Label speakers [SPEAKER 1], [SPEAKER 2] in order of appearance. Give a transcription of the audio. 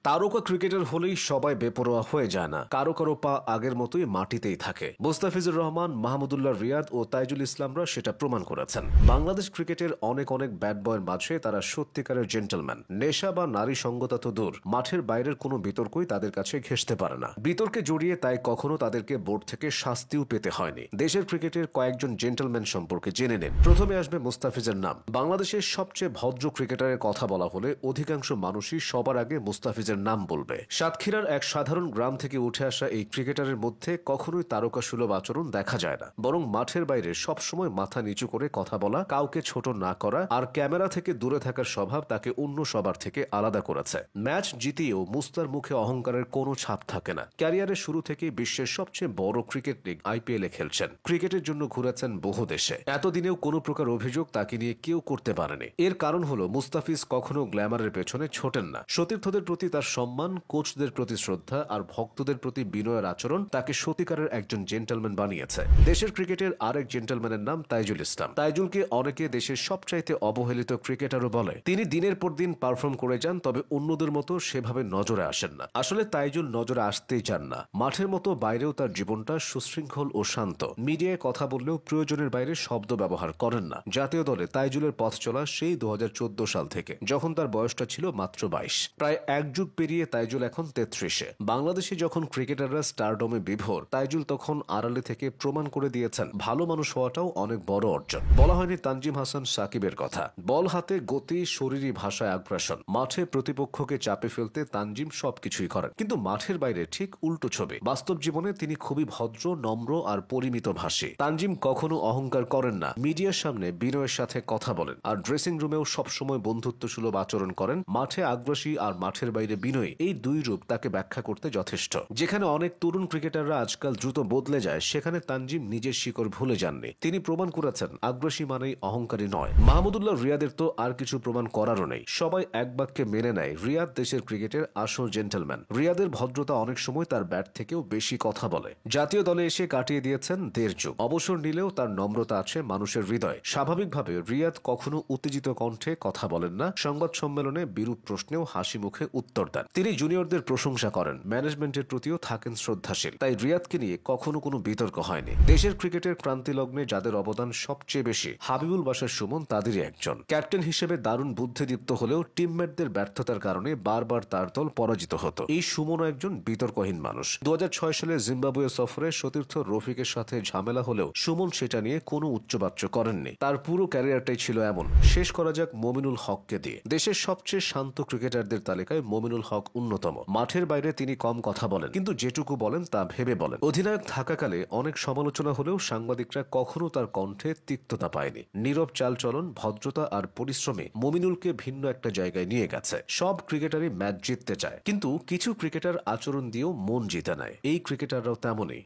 [SPEAKER 1] তারকা ক্রিকেটার হলেই সবাই বেপরোয়া হয়ে যায় না, কারো কারো পা আগের মতোই মাটিতেই থাকে। মুস্তাফিজুর রহমান, মাহমুদুল্লাহ রিয়াদ ও তাইজুল ইসলামরা সেটা প্রমাণ করেছেন। বাংলাদেশ ক্রিকেটের অনেক ব্যাড বয়ের মাঝে তারা সত্যিকারের জেন্টলম্যান। নেশা বা নারী সঙ্গতা তো দূর, মাঠের বাইরের কোনো বিতর্কই তাদের কাছে ঘেঁষতে পারে না। বিতর্কে জড়িয়ে তাই কখনো তাদেরকে বোর্ড থেকে শাস্তিও পেতে হয়নি। দেশের ক্রিকেটের কয়েকজন জেন্টলম্যান সম্পর্কে জেনে নিন। প্রথমে আসবে মুস্তাফিজের নাম। বাংলাদেশের সবচেয়ে ভদ্র ক্রিকেটারের কথা বলা হলে অধিকাংশ মানুষই সবার আগে মুস্তাফিজের নাম বলবে। সাতক্ষীরার এক সাধারণ গ্রাম থেকে উঠে আসা এই ক্রিকেটারের মধ্যে কখনোই তারকা সুলভ আচরণ দেখা যায় না, বরং মাঠের বাইরে সবসময় মাথা নিচু করে কথা বলা, কাউকে ছোট না করা আর ক্যামেরা থেকে দূরে থাকার স্বভাব তাকে অন্য সবার থেকে আলাদা করেছে। ম্যাচ জিতিয়েও মুস্তার মুখে অহংকারের কোনো ছাপ থাকে না। ক্যারিয়ারের শুরু থেকেই বিশ্বের সবচেয়ে বড় ক্রিকেট লিগ আইপিএল এ খেলছেন। ক্রিকেটের জন্য ঘুরেছেন বহু দেশে। এতদিনেও কোনো প্রকার অভিযোগ তাকে নিয়ে কেউ করতে পারেনি। এর কারণ হলো মুস্তাফিজ কখনো গ্ল্যামারের পেছনে ছোটেন না। সতীর্থদের প্রতি তার সম্মান, কোচদের প্রতি শ্রদ্ধা আর ভক্তদের প্রতি বিনয়ের আচরণ তাকে সত্যিকারের একজন জেন্টলম্যান বানিয়েছে। দেশের ক্রিকেটের আরেক জেন্টলম্যানের নাম তাইজুল ইসলাম। তাইজুলকে অনেকে দেশের সবচাইতে অবহেলিত ক্রিকেটারও বলে। তিনি দিনের পর দিন পারফর্ম করে যান, তবে অন্যদের মতো সেভাবে নজরে আসেন না। আসলে তাইজুল নজরে আসতেই চান না। মাঠের মতো বাইরেও তার জীবনটা সুশৃঙ্খল ও শান্ত। মিডিয়ায় কথা বললেও প্রয়োজনের বাইরে শব্দ ব্যবহার করেন না। জাতীয় দলে তাইজুলের পথ চলা সেই 2014 সাল থেকে, যখন তার বয়সটা ছিল মাত্র 22। প্রায় এক যুগ পেরিয়ে তাইজুল এখন 33-এ। বাংলাদেশে যখন ক্রিকেটাররা স্টারডমে বিভোর, তাইজুল তখন আড়ালে থেকে প্রমাণ করে দিয়েছেন ভালো মানুষ হওয়াটাও অনেক বড় অর্জন। বলা হয়নি তানজিম হাসান সাকিবের কথা। বল হাতে গতি, শরীরী ভাষায় আগ্রাসন, মাঠে প্রতিপক্ষকে চাপে ফেলতে তানজিম সবকিছুই করেন। কিন্তু মাঠের বাইরে ঠিক উল্টো ছবি। বাস্তব জীবনে তিনি খুবই ভদ্র, নম্র আর পরিমিত ভাষী। তানজিম কখনো অহংকার করেন না, মিডিয়ার সামনে বিনয়ের সাথে কথা বলেন আর ড্রেসিং রুমেও সবসময় বন্ধুত্ব সুলভ আচরণ করেন। মাঠে আগ্রাসী আর মাঠের বাইরে বিনয়ী, এই দুই রূপ তাকে ব্যাখ্যা করতে যথেষ্ট। যেখানে অনেক তরুণ ক্রিকেটাররা আজকাল দ্রুত বদলে যায়, সেখানে তানজিম নিজের শিকড় ভুলে যাননি। তিনি প্রমাণ করেছেন আগ্রাসী মানেই অহংকারী নয়। মাহমুদুল্লাহ রিয়াদের তো আর কিছু প্রমাণ করারও নেই। সবাই এক বাক্যে মেনে নেয় রিয়াদ দেশের ক্রিকেটের আসল জেন্টলম্যান। রিয়াদের ভদ্রতা অনেক সময় তার ব্যাট থেকেও বেশি কথা বলে। জাতীয় দলে এসে কাটিয়ে দিয়েছেন 1.5 যুগ। অবসর নিলেও তার নম্রতা আছে মানুষের হৃদয়। স্বাভাবিকভাবে রিয়াদ কখনো উত্তেজিত কণ্ঠে কথা বলেন না। সংবাদ সম্মেলনে বিরূপ প্রশ্নেও হাসি মুখে উত্তর দেন। তিনি জুনিয়রদের প্রশংসা করেন, ম্যানেজমেন্টের প্রতিও থাকেন শ্রদ্ধাশীল। তাই রিয়াদকে নিয়ে কখনো কোনো বিতর্ক হয়নি। দেশের ক্রিকেটের ক্রান্তি লগ্নে যাদের অবদান সবচেয়ে বেশি, হাবিবুল বাশার সুমন তাদেরই একজন। ক্যাপ্টেন হিসেবে দারুণ বুদ্ধিদীপ্ত হলেও টিমমেটদের ব্যর্থতার কারণে বারবার তার দল পরাজিত হতো। এই সুমনও একজন বিতর্কহীন মানুষ। 2006 সালে জিম্বাবুয়ে সফরে সতীর্থ রফিকের সাথে ঝামেলা হলেও সুমন সেটা নিয়ে কোনো উচ্চবাচ্য করেননি। তার পুরো ক্যারিয়ারটাই ছিল এমন। শেষ করা যাক মমিনুল হককে দিয়ে। দেশের সবচেয়ে শান্ত ক্রিকেটারদের তালিকায় মমিনুল হক অন্যতম। মাঠের বাইরে তিনি কম কথা বলেন, কিন্তু যেটুকু বলেন তা ভেবে বলেন। অধিনায়ক থাকাকালে অনেক সমালোচনা হলেও সাংবাদিকরা কখনো তার কণ্ঠে তিক্ততা পায়নি। নীরব চালচলন, ভদ্রতা আর পরিশ্রমে মমিনুলকে ভিন্ন একটা জায়গায় নিয়ে গেছে। সব ক্রিকেটারই ম্যাচ জিততে চায়, কিন্তু কিছু ক্রিকেটার আচরণ দিয়েও মন জিতে নেয়। এই ক্রিকেটাররাও তেমনই।